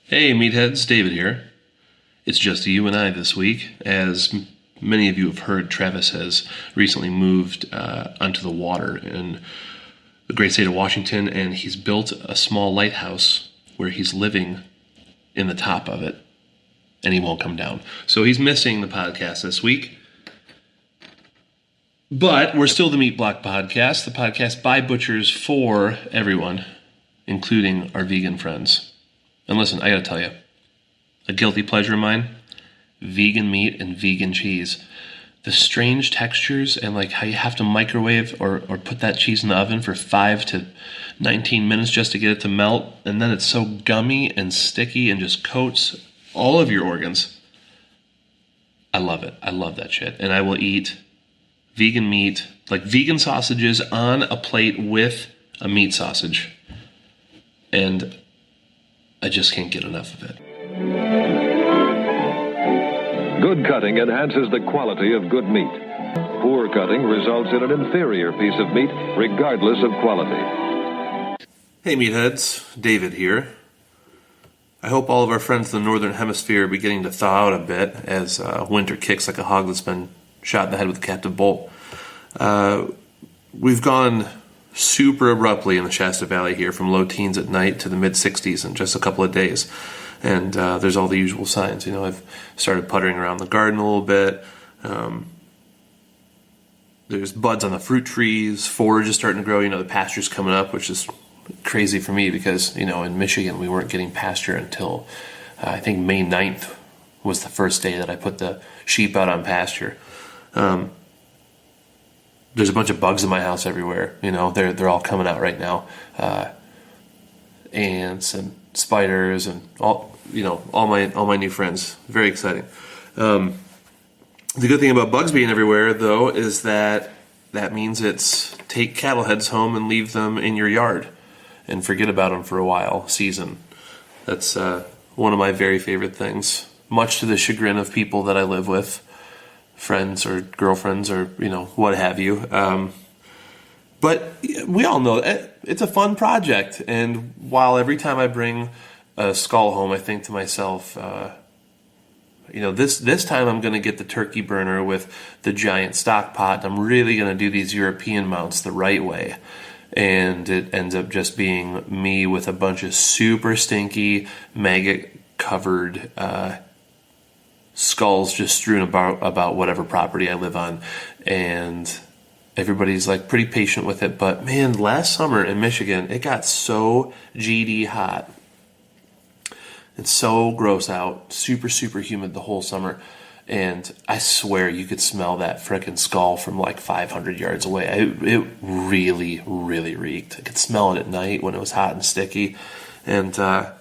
Hey, meatheads, David here. It's just you and I this week. As many of you have heard, Travis has recently moved onto the water in the great state of Washington, and he's built a small lighthouse where he's living in the top of it, and he won't come down. So he's missing the podcast this week. But we're still the Meat Block Podcast, the podcast by butchers for everyone, including our vegan friends. And listen, I gotta tell you, a guilty pleasure of mine, vegan meat and vegan cheese. The strange textures and like how you have to microwave or put that cheese in the oven for 5 to 19 minutes just to get it to melt. And then it's so gummy and sticky and just coats all of your organs. I love it. I love that shit. And I will eat vegan meat, like vegan sausages on a plate with a meat sausage. And I just can't get enough of it. Good cutting enhances the quality of good meat. Poor cutting results in an inferior piece of meat, regardless of quality. Hey meatheads, David here. I hope all of our friends in the Northern Hemisphere are beginning to thaw out a bit as winter kicks like a hog that's been shot in the head with a captive bolt. We've gone super abruptly in the Shasta Valley here, from low teens at night to the mid-60s in just a couple of days. And there's all the usual signs. You know, I've started puttering around the garden a little bit. There's buds on the fruit trees. Forage is starting to grow. You know, the pasture's coming up, which is crazy for me because, you know, in Michigan we weren't getting pasture until I think May 9th was the first day that I put the sheep out on pasture. There's a bunch of bugs in my house everywhere. You know, they're all coming out right now. Ants and spiders and all my new friends. Very exciting. The good thing about bugs being everywhere, though, is that means it's take cattle heads home and leave them in your yard and forget about them for a while season. That's one of my very favorite things, much to the chagrin of people that I live with. Friends or girlfriends or, you know, what have you. But we all know it's a fun project. And while every time I bring a skull home, I think to myself, you know, this time I'm going to get the turkey burner with the giant stock pot. I'm really going to do these European mounts the right way. And it ends up just being me with a bunch of super stinky, maggot-covered skulls just strewn about whatever property I live on, and everybody's like pretty patient with it. But man, last summer in Michigan, it got so GD hot and so gross out, super humid the whole summer, and I swear you could smell that frickin' skull from like 500 yards away. It really reeked. I could smell it at night when it was hot and sticky, and the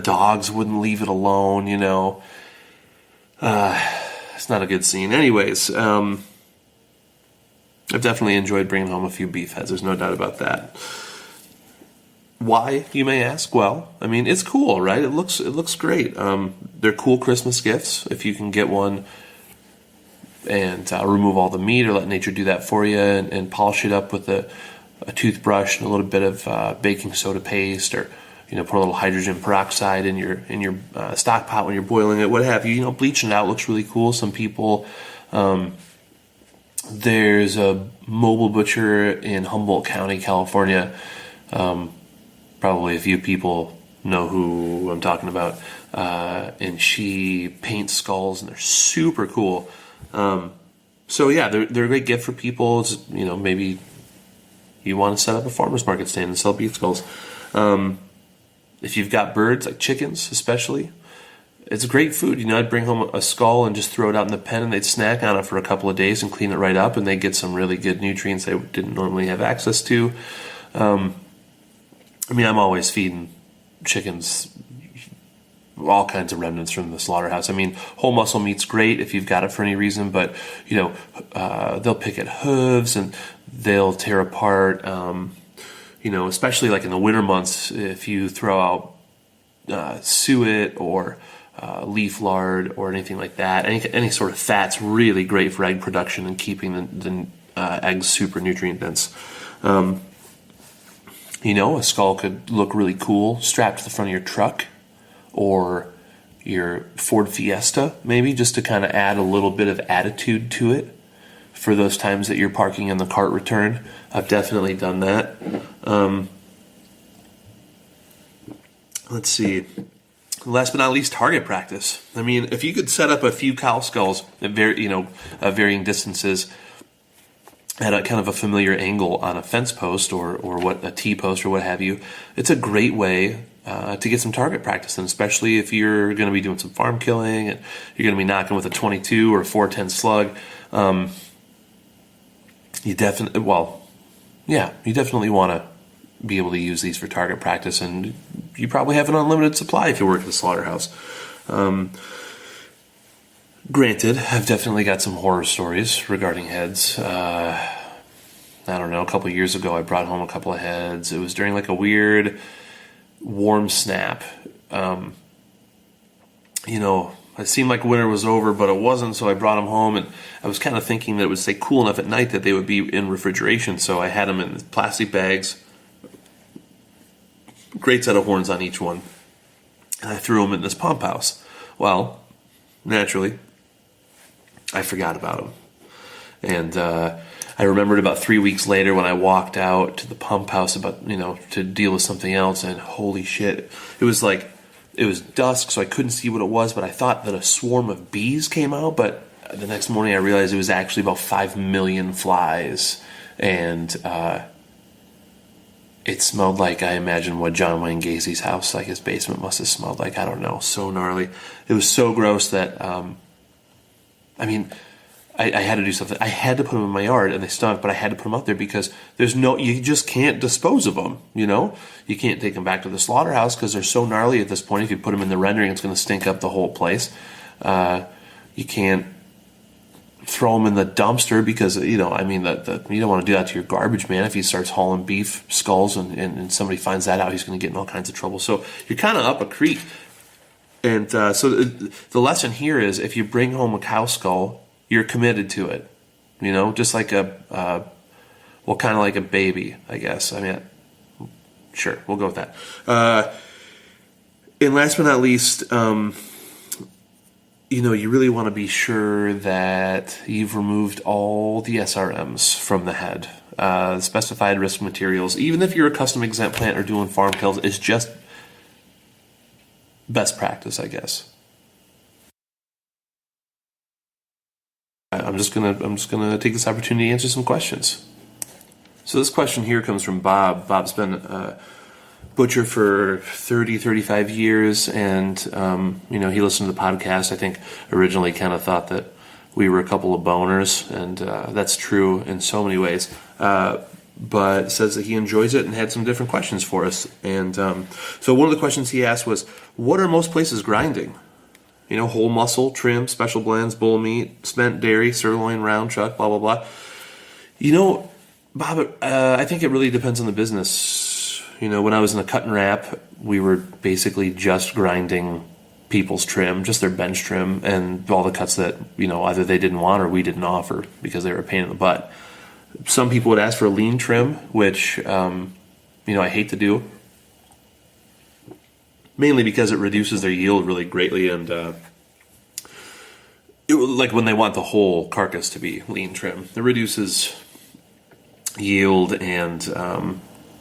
dogs wouldn't leave it alone, you know. It's not a good scene. Anyways, I've definitely enjoyed bringing home a few beef heads. There's no doubt about that. Why, you may ask? Well, I mean, it's cool, right? It looks great. They're cool Christmas gifts if you can get one and remove all the meat or let nature do that for you and polish it up with a toothbrush and a little bit of baking soda paste, or you know, put a little hydrogen peroxide in your stock pot when you're boiling it, what have you. You know, bleaching it out looks really cool. Some people, there's a mobile butcher in Humboldt County, California. Probably a few people know who I'm talking about. And she paints skulls, and they're super cool. So yeah, they're a great gift for people. It's, you know, maybe you want to set up a farmer's market stand and sell beef skulls. If you've got birds, like chickens especially, it's great food. You know, I'd bring home a skull and just throw it out in the pen, and they'd snack on it for a couple of days and clean it right up, and they'd get some really good nutrients they didn't normally have access to. I mean, I'm always feeding chickens all kinds of remnants from the slaughterhouse. I mean, whole muscle meat's great if you've got it for any reason, but, you know, they'll pick at hooves and they'll tear apart. You know, especially like in the winter months, if you throw out suet or leaf lard or anything like that, any sort of fat's really great for egg production and keeping the eggs super nutrient dense. You know, a skull could look really cool strapped to the front of your truck or your Ford Fiesta, maybe, just to kind of add a little bit of attitude to it for those times that you're parking in the cart return. I've definitely done that. Let's see. Last but not least, target practice. I mean, if you could set up a few cow skulls at varying distances at a kind of a familiar angle on a fence post or what a T-post or what have you, it's a great way to get some target practice, and especially if you're going to be doing some farm killing and you're going to be knocking with a 22 or a 410 slug. You definitely want to be able to use these for target practice, and you probably have an unlimited supply if you work at the slaughterhouse. Granted, I've definitely got some horror stories regarding heads. I don't know, a couple of years ago I brought home a couple of heads. It was during like a weird warm snap. It seemed like winter was over, but it wasn't, so I brought them home, and I was kind of thinking that it would stay cool enough at night that they would be in refrigeration, so I had them in plastic bags, great set of horns on each one, and I threw them in this pump house. Well, naturally, I forgot about them, and I remembered about 3 weeks later when I walked out to the pump house to deal with something else, and holy shit, it was dusk, so I couldn't see what it was, but I thought that a swarm of bees came out, but the next morning I realized it was actually about 5 million flies, and it smelled like, I imagine, what John Wayne Gacy's house, like his basement, must have smelled like. I don't know, so gnarly. It was so gross that, I had to do something. I had to put them in my yard, and they stunk, but I had to put them out there because you just can't dispose of them, You can't take them back to the slaughterhouse because they're so gnarly at this point. If you put them in the rendering, it's going to stink up the whole place. You can't throw them in the dumpster because, you don't want to do that to your garbage man. If he starts hauling beef skulls and somebody finds that out, he's going to get in all kinds of trouble. So you're kind of up a creek. And so the lesson here is if you bring home a cow skull, you're committed to it, just like kind of like a baby, I guess. Sure, we'll go with that. And last but not least, you really want to be sure that you've removed all the SRMs from the head. Specified risk materials, even if you're a custom exempt plant or doing farm kills, is just best practice, I guess. I'm just gonna take this opportunity to answer some questions. So this question here comes from Bob. Bob's been a butcher for 35 years, and he listened to the podcast. I think originally kind of thought that we were a couple of boners, and that's true in so many ways. But says that he enjoys it and had some different questions for us. And so one of the questions he asked was, what are most places grinding? Whole muscle, trim, special blends, bull meat, spent dairy, sirloin, round chuck, blah, blah, blah. Bob, I think it really depends on the business. When I was in the cut and wrap, we were basically just grinding people's trim, just their bench trim, and all the cuts that, either they didn't want or we didn't offer because they were a pain in the butt. Some people would ask for a lean trim, which, I hate to do. Mainly because it reduces their yield really greatly, and like when they want the whole carcass to be lean trim, it reduces yield, and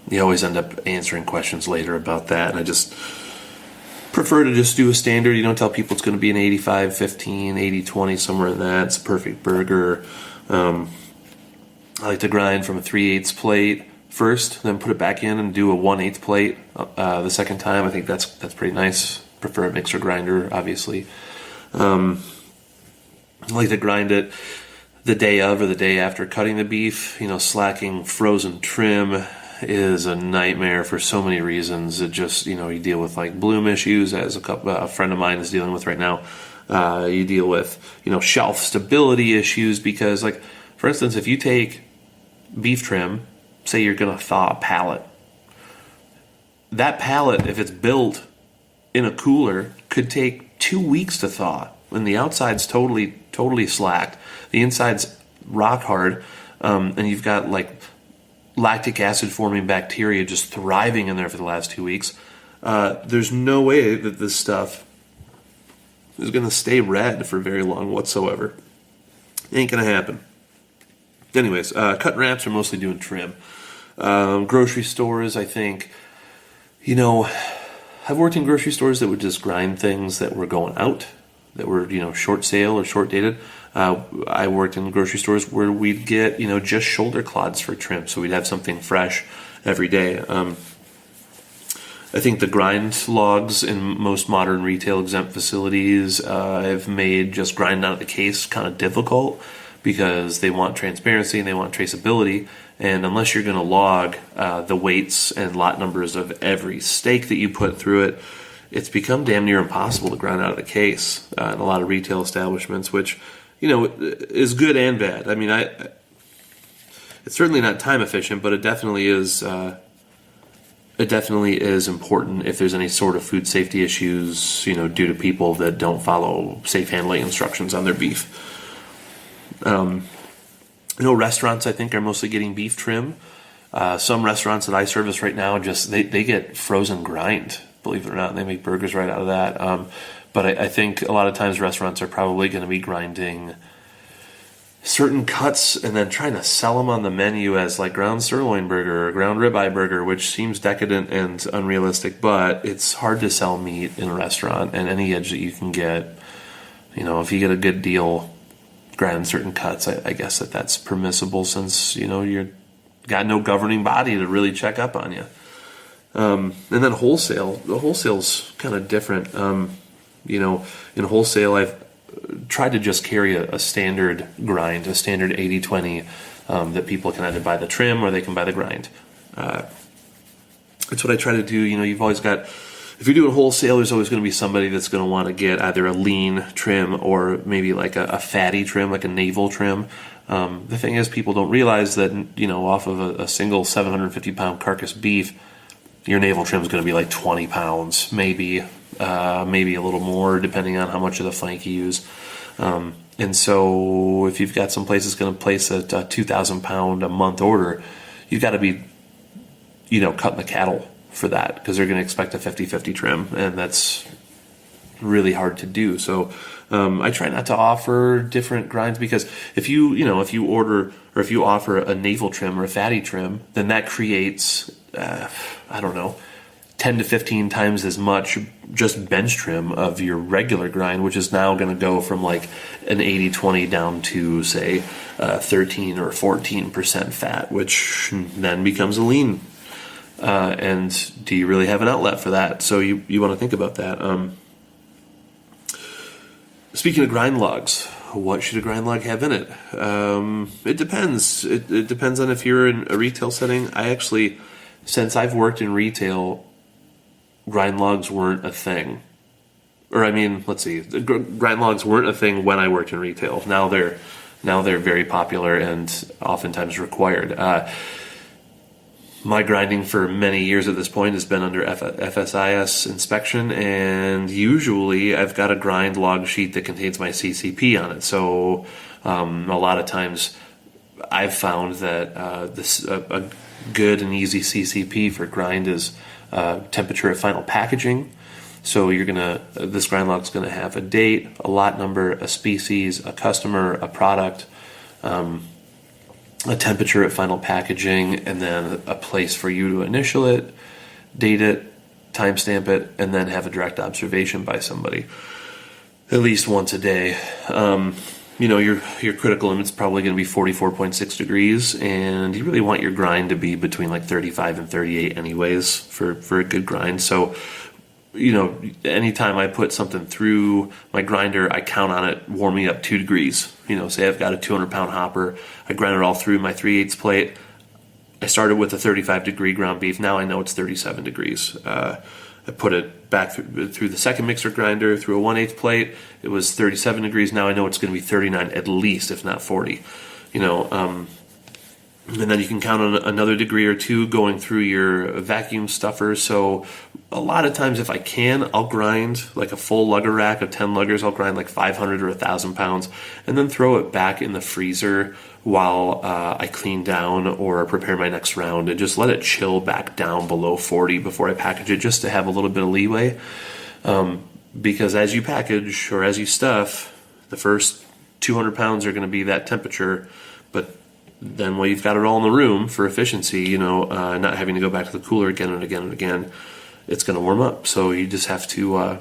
you always end up answering questions later about that. And I just prefer to just do a standard. You don't tell people it's going to be an 85-15, 80-20, somewhere in that. It's a perfect burger. I like to grind from a 3/8 plate first, then put it back in and do a 1/8 plate the second time. I think that's pretty nice. Prefer a mixer grinder, obviously. I like to grind it the day of or the day after cutting the beef. Slacking frozen trim is a nightmare for so many reasons. It just, you deal with like bloom issues, as a friend of mine is dealing with right now. You deal with, shelf stability issues because, like, for instance, if you take beef trim, say you're going to thaw a pallet. That pallet, if it's built in a cooler, could take 2 weeks to thaw. And the outside's totally slacked. The inside's rock hard. And you've got like lactic acid forming bacteria just thriving in there for the last 2 weeks. there's no way that this stuff is going to stay red for very long whatsoever. Ain't going to happen. Anyways, cut and wraps are mostly doing trim. Grocery stores, I think, I've worked in grocery stores that would just grind things that were going out, that were, short sale or short dated. I worked in grocery stores where we'd get, just shoulder clods for trim. So we'd have something fresh every day. I think the grind logs in most modern retail exempt facilities have made just grind out of the case kind of difficult because they want transparency and they want traceability. And unless you're going to log the weights and lot numbers of every steak that you put through it, it's become damn near impossible to grind out of the case in a lot of retail establishments, which, is good and bad. I mean, it's certainly not time efficient, but it definitely is. It definitely is important if there's any sort of food safety issues, due to people that don't follow safe handling instructions on their beef. Restaurants, I think, are mostly getting beef trim. Some restaurants that I service right now they get frozen grind, believe it or not, and they make burgers right out of that. But I think a lot of times restaurants are probably going to be grinding certain cuts and then trying to sell them on the menu as like ground sirloin burger or ground ribeye burger, which seems decadent and unrealistic, but it's hard to sell meat in a restaurant, and any edge that you can get, if you get a good deal, grind certain cuts, I guess that's permissible since, you're got no governing body to really check up on you. And then wholesale, the wholesale's kind of different. In wholesale, I've tried to just carry a standard grind, a standard 80/20 that people can either buy the trim or they can buy the grind. That's what I try to do. You've always got, if you're doing wholesale, there's always going to be somebody that's going to want to get either a lean trim or maybe like a fatty trim, like a navel trim. The thing is, people don't realize that, off of a single 750-pound carcass beef, your navel trim is going to be like 20 pounds, maybe a little more, depending on how much of the flank you use. And so if you've got some place that's going to place a 2,000-pound a month order, you've got to be, cutting the cattle for that because they're going to expect a 50-50 trim, and that's really hard to do. So I try not to offer different grinds because if you order or if you offer a navel trim or a fatty trim, then that creates 10 to 15 times as much just bench trim of your regular grind, which is now going to go from like an 80/20 down to say 13 or 14% fat, which then becomes a lean. And do you really have an outlet for that? So you want to think about that. Speaking of grind logs, what should a grind log have in it? It depends. It depends on if you're in a retail setting. Since I've worked in retail, grind logs weren't a thing. Grind logs weren't a thing when I worked in retail. Now they're very popular and oftentimes required. My grinding for many years at this point has been under FSIS inspection, and usually I've got a grind log sheet that contains my CCP on it. So a lot of times I've found that a good and easy CCP for grind is temperature at final packaging. So this grind log is gonna have a date, a lot number, a species, a customer, a product, a temperature at final packaging, and then a place for you to initial it, date it, timestamp it, and then have a direct observation by somebody at least once a day. Your critical limit's probably going to be 44.6 degrees, and you really want your grind to be between like 35 and 38 anyways for a good grind. So, anytime I put something through my grinder, I count on it warming up 2 degrees. Say I've got a 200-pound hopper, I grind it all through my 3/8 plate. I started with a 35-degree ground beef. Now I know it's 37 degrees. I put it back through the second mixer grinder, through a 1/8 plate. It was 37 degrees. Now I know it's going to be 39 at least, if not 40. And then you can count on another degree or two going through your vacuum stuffer. So a lot of times if I can, I'll grind like a full lugger rack of 10 luggers. I'll grind like 500 or 1,000 pounds and then throw it back in the freezer while I clean down or prepare my next round, and just let it chill back down below 40 before I package it, just to have a little bit of leeway. Because as you package or as you stuff, the first 200 pounds are going to be that temperature, but then when you've got it all in the room for efficiency, not having to go back to the cooler again and again and again, it's going to warm up. So you just have to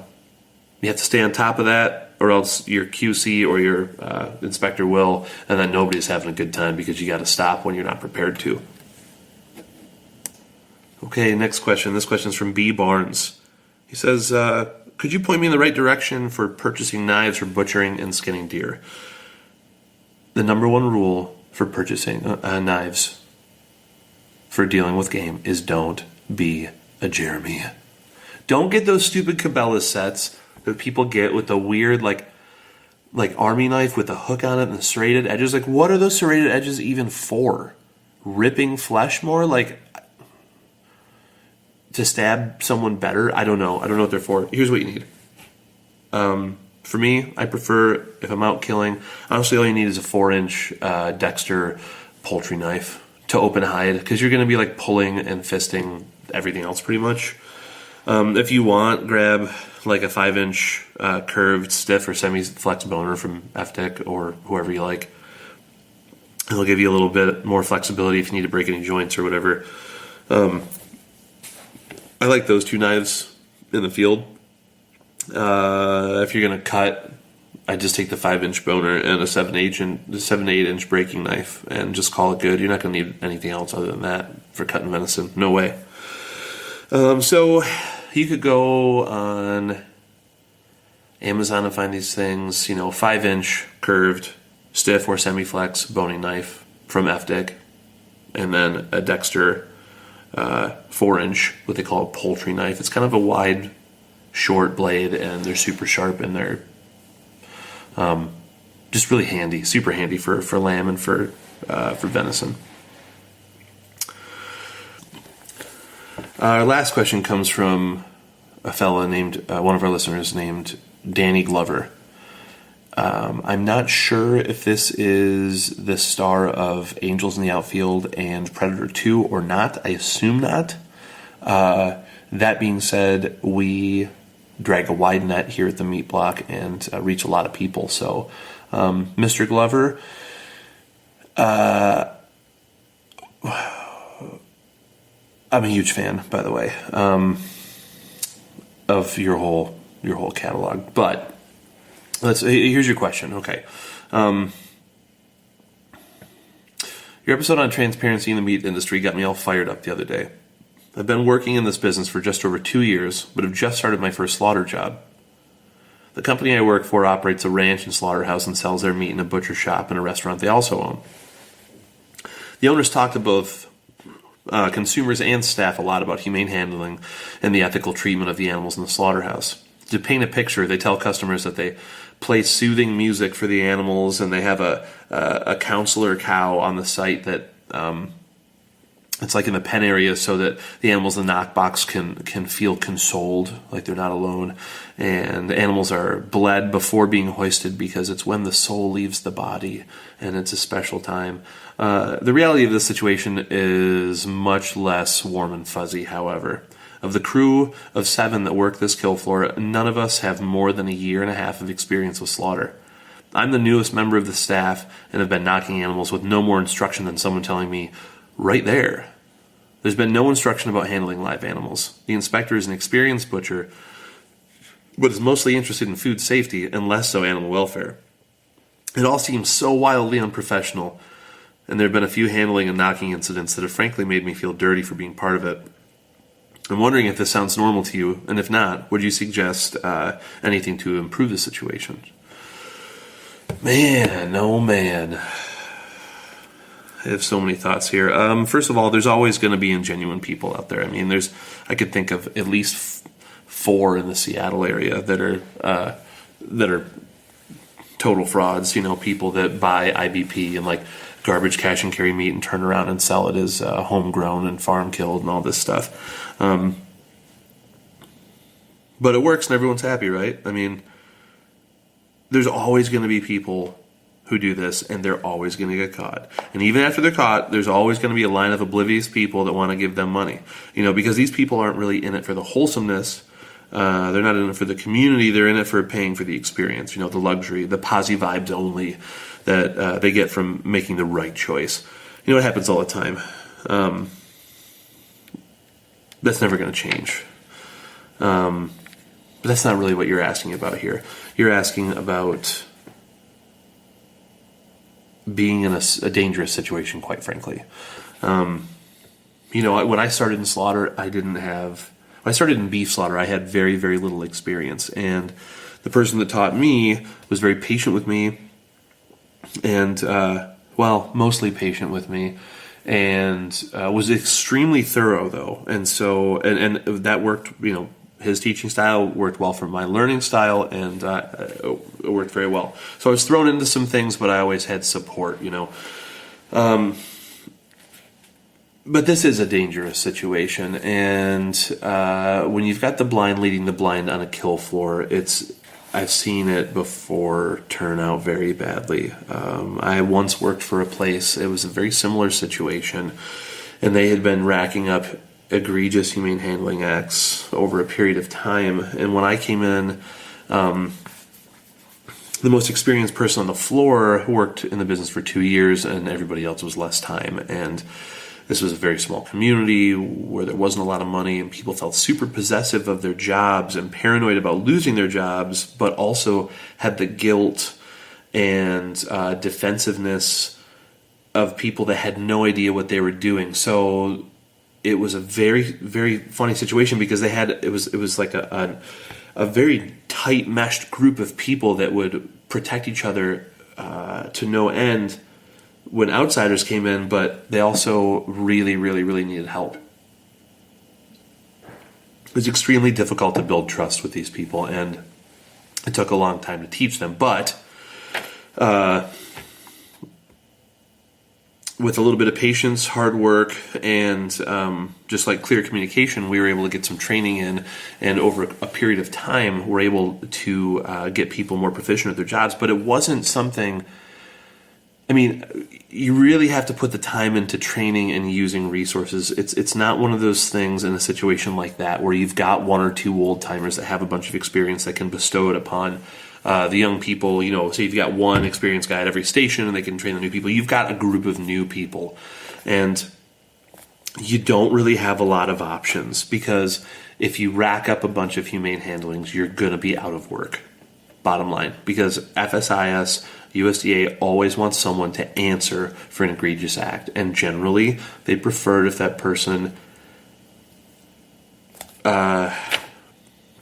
stay on top of that, or else your QC or your inspector will, and then nobody's having a good time because you got to stop when you're not prepared to. Okay, next question. This question is from B. Barnes. He says, could you point me in the right direction for purchasing knives for butchering and skinning deer? The number one rule for purchasing knives for dealing with game is don't be a Jeremy. Don't get those stupid Cabela's sets that people get with the weird like army knife with a hook on it and the serrated edges. Like, what are those serrated edges even for? Ripping flesh more? Like, to stab someone better? I don't know. I don't know what they're for. Here's what you need. For me, I prefer, if I'm out killing, honestly all you need is a 4-inch Dexter poultry knife to open hide, because you're going to be like pulling and fisting everything else pretty much. If you want, grab like a 5-inch curved stiff or semi-flex boner from FDIC or whoever you like. It'll give you a little bit more flexibility if you need to break any joints or whatever. I like those two knives in the field. If you're going to cut, I just take the 5-inch boner and a 7 to 8-inch breaking knife and just call it good. You're not going to need anything else other than that for cutting venison. No way. So you could go on Amazon and find these things, 5-inch curved, stiff or semi-flex boning knife from FDIC, and then a Dexter 4-inch, what they call a poultry knife. It's kind of a wide, short blade, and they're super sharp, and they're just really handy, super handy for lamb and for venison. Our last question comes from a fella named, one of our listeners named Danny Glover. I'm not sure if this is the star of Angels in the Outfield and Predator 2 or not. I assume not. That being said, we drag a wide net here at the Meat Block and reach a lot of people. So, Mr. Glover, I'm a huge fan, by the way, of your whole catalog. But here's your question. Okay. Your episode on transparency in the meat industry got me all fired up the other day. I've been working in this business for just over 2 years, but have just started my first slaughter job. The company I work for operates a ranch and slaughterhouse and sells their meat in a butcher shop and a restaurant they also own. The owners talk to both consumers and staff a lot about humane handling and the ethical treatment of the animals in the slaughterhouse. To paint a picture, they tell customers that they play soothing music for the animals, and they have a counselor cow on the site that it's like in the pen area, so that the animals in the knock box can feel consoled, like they're not alone. And animals are bled before being hoisted because it's when the soul leaves the body, and it's a special time. The reality of this situation is much less warm and fuzzy, however. Of the crew of 7 that work this kill floor, none of us have more than 1.5 years of experience with slaughter. I'm the newest member of the staff and have been knocking animals with no more instruction than someone telling me, right there. There's been no instruction about handling live animals. The inspector is an experienced butcher, but is mostly interested in food safety and less so animal welfare. It all seems so wildly unprofessional, and there have been a few handling and knocking incidents that have frankly made me feel dirty for being part of it. I'm wondering if this sounds normal to you, and if not, would you suggest anything to improve the situation? Man, oh man. I have so many thoughts here. First of all, there's always going to be ingenuine people out there. I mean, I could think of at least 4 in the Seattle area that are total frauds. People that buy IBP and like garbage cash and carry meat and turn around and sell it as homegrown and farm killed and all this stuff. But it works and everyone's happy, right? I mean, there's always going to be people who do this, and they're always going to get caught. And even after they're caught, there's always going to be a line of oblivious people that want to give them money. Because these people aren't really in it for the wholesomeness. They're not in it for the community. They're in it for paying for the experience, the luxury, the posi vibes only that they get from making the right choice. It happens all the time. That's never going to change. But that's not really what you're asking about here. You're asking about being in a dangerous situation, quite frankly. When I started in slaughter, when I started in beef slaughter, I had very, very little experience. And the person that taught me was very patient with me and, mostly patient with me and was extremely thorough, though. And so, and that worked, his teaching style worked well for my learning style, and it worked very well. So I was thrown into some things, but I always had support, But this is a dangerous situation, and when you've got the blind leading the blind on a kill floor, I've seen it before turn out very badly. I once worked for a place, it was a very similar situation, and they had been racking up egregious humane handling acts over a period of time. And when I came in, the most experienced person on the floor worked in the business for 2 years, and everybody else was less time. And this was a very small community where there wasn't a lot of money, and people felt super possessive of their jobs and paranoid about losing their jobs, but also had the guilt and defensiveness of people that had no idea what they were doing. So it was a very, very funny situation because it was like a very tight meshed group of people that would protect each other to no end when outsiders came in, but they also really, really, really needed help. It was extremely difficult to build trust with these people, and it took a long time to teach them, but with a little bit of patience, hard work, and just like clear communication, we were able to get some training in, and over a period of time, we're able to get people more proficient at their jobs. But it wasn't something, you really have to put the time into training and using resources. It's not one of those things in a situation like that where you've got one or two old timers that have a bunch of experience that can bestow it upon the young people. So you've got one experienced guy at every station and they can train the new people. You've got a group of new people, and you don't really have a lot of options, because if you rack up a bunch of humane handlings, you're going to be out of work, bottom line, because FSIS, USDA always wants someone to answer for an egregious act, and generally they prefer it if that person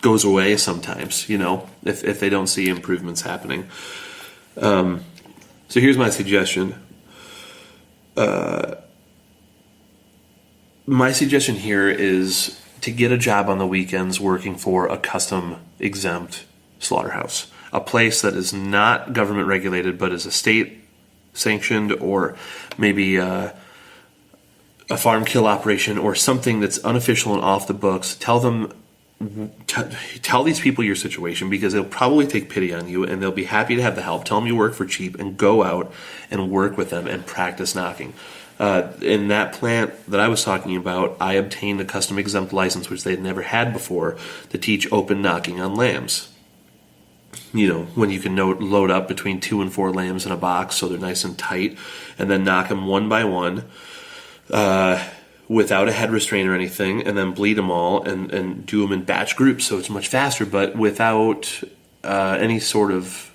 goes away sometimes, if they don't see improvements happening. So here's my suggestion. My suggestion here is to get a job on the weekends working for a custom exempt slaughterhouse, a place that is not government regulated but is a state sanctioned, or maybe a farm kill operation or something that's unofficial and off the books. Tell these people your situation, because they'll probably take pity on you and they'll be happy to have the help. Tell them you work for cheap and go out and work with them and practice knocking. In that plant that I was talking about, I obtained a custom exempt license, which they had never had before, to teach open knocking on lambs. When you can load up between 2 and 4 lambs in a box so they're nice and tight, and then knock them one by one without a head restraint or anything, and then bleed them all and do them in batch groups so it's much faster. But without any sort of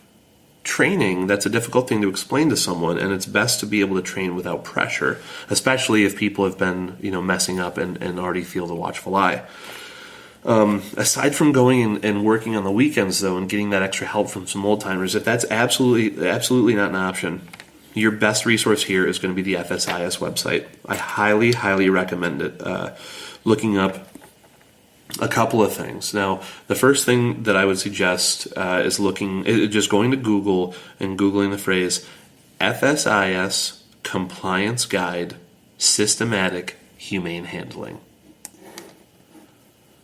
training, that's a difficult thing to explain to someone, and it's best to be able to train without pressure, especially if people have been messing up and already feel the watchful eye. Aside from going and working on the weekends, though, and getting that extra help from some old timers, if that's absolutely not an option, your best resource here is going to be the FSIS website. I highly, highly recommend it. Looking up a couple of things. Now, the first thing that I would suggest is just going to Google and Googling the phrase FSIS Compliance Guide, Systematic Humane Handling.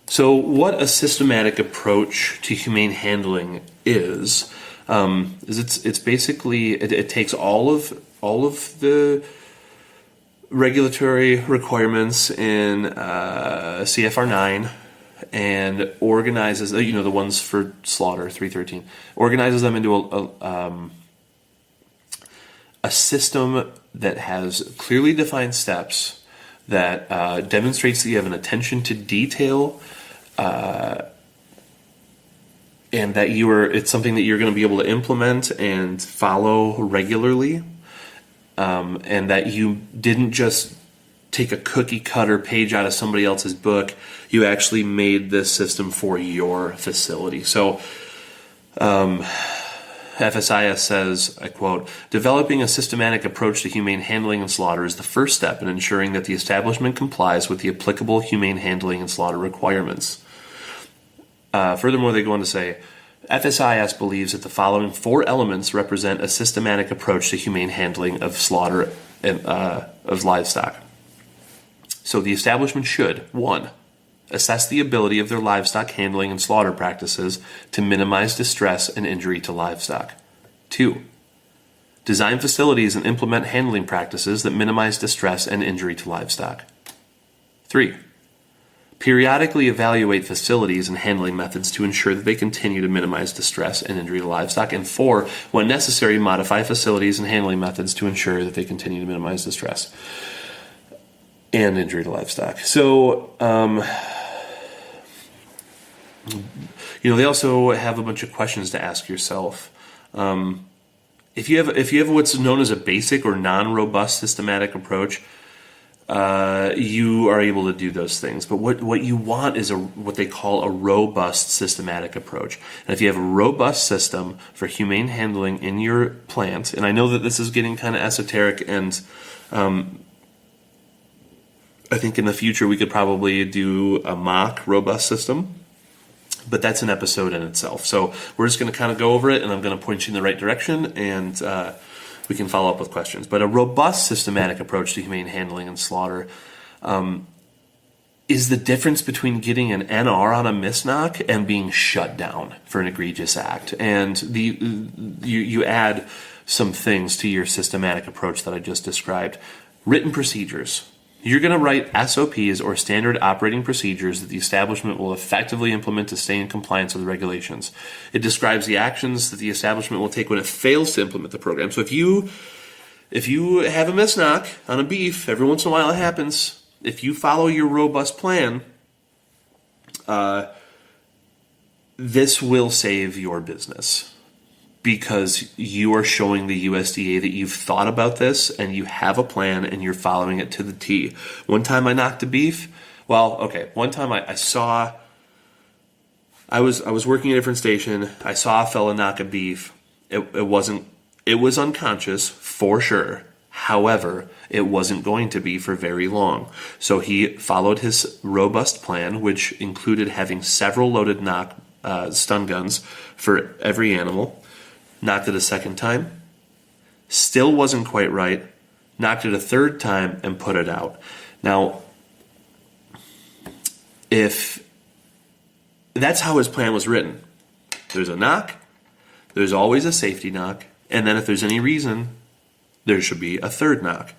So what a systematic approach to humane handling is it's basically, it takes all of the regulatory requirements in CFR 9 and organizes, the ones for slaughter, 313, organizes them into a system that has clearly defined steps that demonstrates that you have an attention to detail, and that it's something that you're going to be able to implement and follow regularly, and that you didn't just take a cookie cutter page out of somebody else's book. You actually made this system for your facility. So FSIS says, I quote, "Developing a systematic approach to humane handling and slaughter is the first step in ensuring that the establishment complies with the applicable humane handling and slaughter requirements." Furthermore, they go on to say, FSIS believes that the following 4 elements represent a systematic approach to humane handling of slaughter of livestock. So the establishment should, 1, assess the ability of their livestock handling and slaughter practices to minimize distress and injury to livestock. 2, design facilities and implement handling practices that minimize distress and injury to livestock. 3, periodically evaluate facilities and handling methods to ensure that they continue to minimize distress and injury to livestock. And 4, when necessary, modify facilities and handling methods to ensure that they continue to minimize distress and injury to livestock. So, they also have a bunch of questions to ask yourself. If you have what's known as a basic or non-robust systematic approach, you are able to do those things. But what you want is what they call a robust systematic approach. And if you have a robust system for humane handling in your plant, and I know that this is getting kind of esoteric, and I think in the future we could probably do a mock robust system, but that's an episode in itself. So we're just going to kind of go over it, and I'm going to point you in the right direction, and we can follow up with questions. But a robust systematic approach to humane handling and slaughter is the difference between getting an NR on a misknock and being shut down for an egregious act. And you add some things to your systematic approach that I just described. Written procedures. You're going to write SOPs, or standard operating procedures, that the establishment will effectively implement to stay in compliance with the regulations. It describes the actions that the establishment will take when it fails to implement the program. So if you have a misknock on a beef, every once in a while it happens, if you follow your robust plan, this will save your business, because you are showing the USDA that you've thought about this and you have a plan and you're following it to the T. One time I knocked a beef. One time I was working at a different station. I saw a fella knock a beef. It was unconscious for sure. However, it wasn't going to be for very long. So he followed his robust plan, which included having several loaded stun guns for every animal. Knocked it a second time, still wasn't quite right, knocked it a third time, and put it out. Now, if that's how his plan was written, there's a knock, there's always a safety knock, and then if there's any reason, there should be a third knock.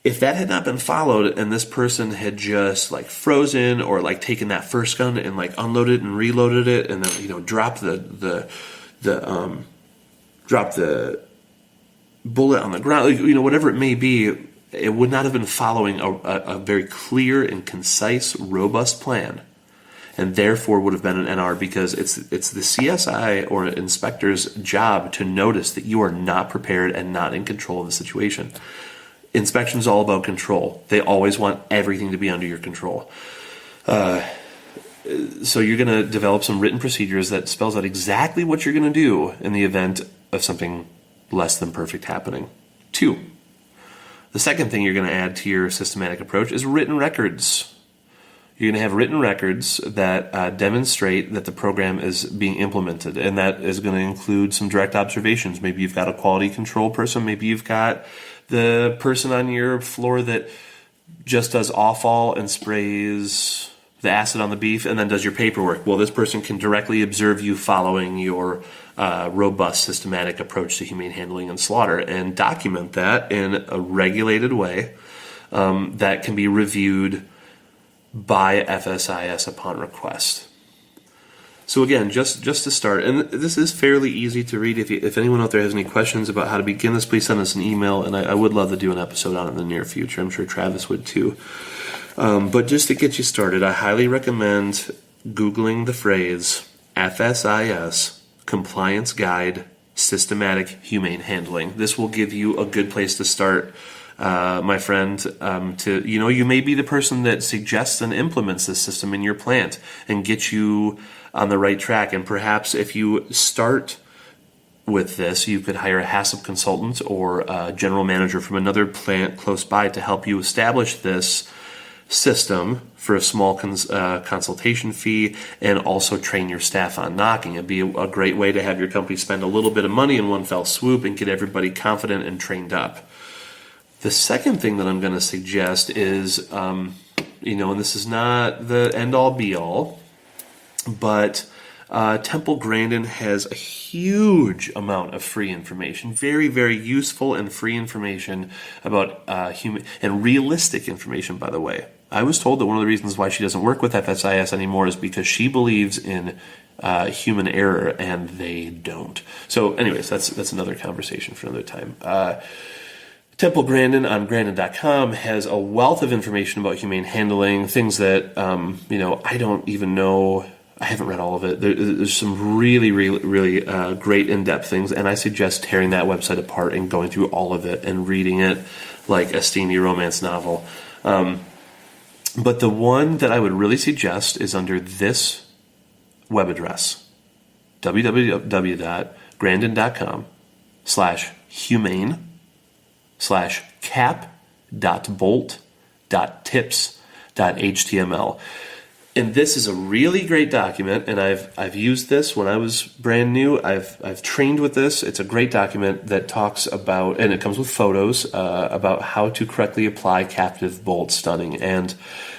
If that had not been followed, and this person had just frozen, or taken that first gun and unloaded and reloaded it, and then dropped drop the bullet on the ground, whatever it may be, it would not have been following a very clear and concise, robust plan, and therefore would have been an NR, because it's the CSI or inspector's job to notice that you are not prepared and not in control of the situation. Inspection is all about control. They always want everything to be under your control. So you're going to develop some written procedures that spells out exactly what you're going to do in the event of something less than perfect happening. 2, the second thing you're going to add to your systematic approach is written records. You're going to have written records that demonstrate that the program is being implemented, and that is going to include some direct observations. Maybe you've got a quality control person. Maybe you've got the person on your floor that just does offal and sprays the acid on the beef and then does your paperwork. Well, this person can directly observe you following your robust, systematic approach to humane handling and slaughter and document that in a regulated way that can be reviewed by FSIS upon request. So again, just to start, and this is fairly easy to read. If anyone out there has any questions about how to begin this, please send us an email, and I would love to do an episode on it in the near future. I'm sure Travis would too. But just to get you started, I highly recommend Googling the phrase FSIS Compliance Guide Systematic Humane Handling. This will give you a good place to start, my friend. You may be the person that suggests and implements this system in your plant and gets you on the right track. And perhaps if you start with this, you could hire a HACCP consultant or a general manager from another plant close by to help you establish this system for a small consultation fee, and also train your staff on knocking. It'd be a great way to have your company spend a little bit of money in one fell swoop and get everybody confident and trained up. The second thing that I'm going to suggest is, and this is not the end-all be-all, but Temple Grandin has a huge amount of free information, very, very useful and free information about human and realistic information, by the way. I was told that one of the reasons why she doesn't work with FSIS anymore is because she believes in human error, and they don't. So anyways, that's another conversation for another time. Temple Grandin on Grandin.com has a wealth of information about humane handling, things that, I don't even know. I haven't read all of it. There's some really, really, really great in-depth things, and I suggest tearing that website apart and going through all of it and reading it like a steamy romance novel. But the one that I would really suggest is under this web address, www.grandin.com/humane/cap.bolt.tips.html. And this is a really great document, and I've used this when I was brand new. I've trained with this. It's a great document that talks about, and it comes with photos about how to correctly apply captive bolt stunning. And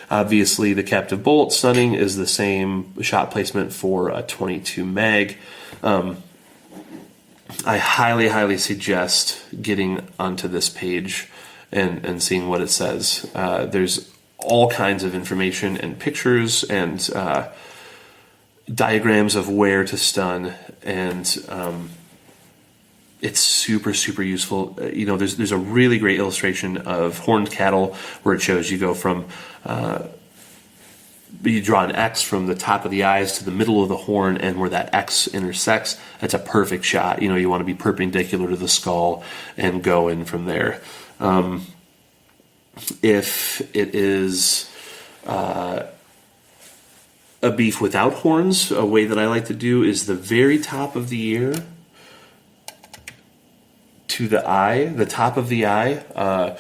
obviously, the captive bolt stunning is the same shot placement for a 22 mag. I highly, highly suggest getting onto this page and seeing what it says. There's all kinds of information and pictures and diagrams of where to stun, and it's super, super useful. There's a really great illustration of horned cattle where it shows you go from you draw an X from the top of the eyes to the middle of the horn, and where that X intersects, that's a perfect shot. You want to be perpendicular to the skull and go in from there. If it is a beef without horns, a way that I like to do is the very top of the ear to the eye, the top of the eye.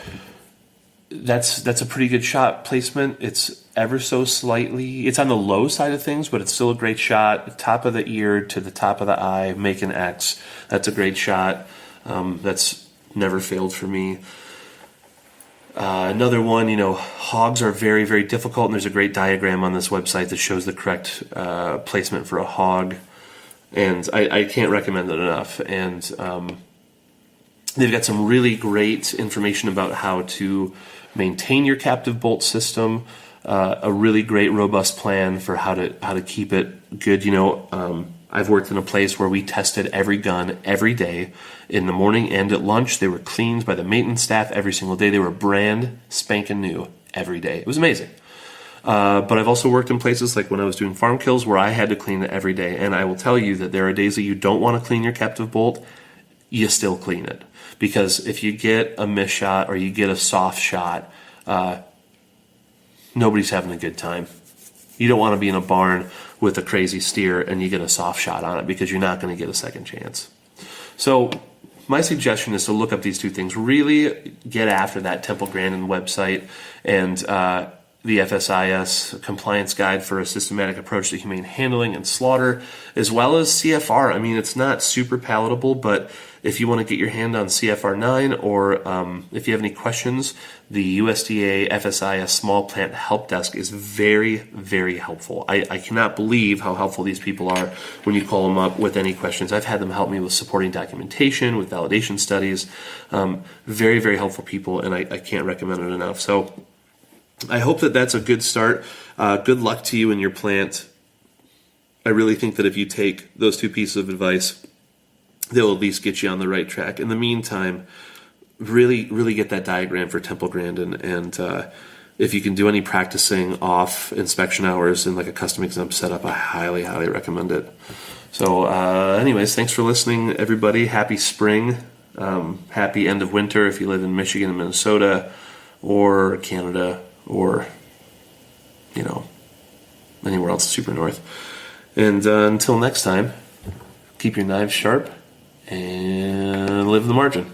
That's a pretty good shot placement. It's ever so slightly, it's on the low side of things, but it's still a great shot. Top of the ear to the top of the eye, make an X. That's a great shot. That's never failed for me. Another one, hogs are very, very difficult, and there's a great diagram on this website that shows the correct placement for a hog, and I can't recommend it enough. And they've got some really great information about how to maintain your captive bolt system, a really great, robust plan for how to keep it good. I've worked in a place where we tested every gun every day, in the morning and at lunch. They were cleaned by the maintenance staff every single day. They were brand spanking new every day. It was amazing. But I've also worked in places like when I was doing farm kills where I had to clean it every day. And I will tell you that there are days that you don't want to clean your captive bolt. You still clean it. Because if you get a miss shot or you get a soft shot, nobody's having a good time. You don't want to be in a barn with a crazy steer and you get a soft shot on it, because you're not going to get a second chance. So my suggestion is to look up these two things. Really get after that Temple Grandin website and the FSIS compliance guide for a systematic approach to humane handling and slaughter, as well as CFR. I mean, it's not super palatable, but if you want to get your hand on CFR 9, or if you have any questions, the USDA FSIS Small Plant Help Desk is very, very helpful. I cannot believe how helpful these people are when you call them up with any questions. I've had them help me with supporting documentation, with validation studies. Very, very helpful people, and I can't recommend it enough. So I hope that that's a good start. Good luck to you and your plant. I really think that if you take those two pieces of advice, they'll at least get you on the right track. In the meantime, really, really get that diagram for Temple Grandin, and if you can do any practicing off inspection hours in like a custom exempt setup, I highly, highly recommend it. So anyways, thanks for listening, everybody. Happy spring. Happy end of winter if you live in Michigan and Minnesota or Canada or, anywhere else super north. And until next time, keep your knives sharp and live the margin.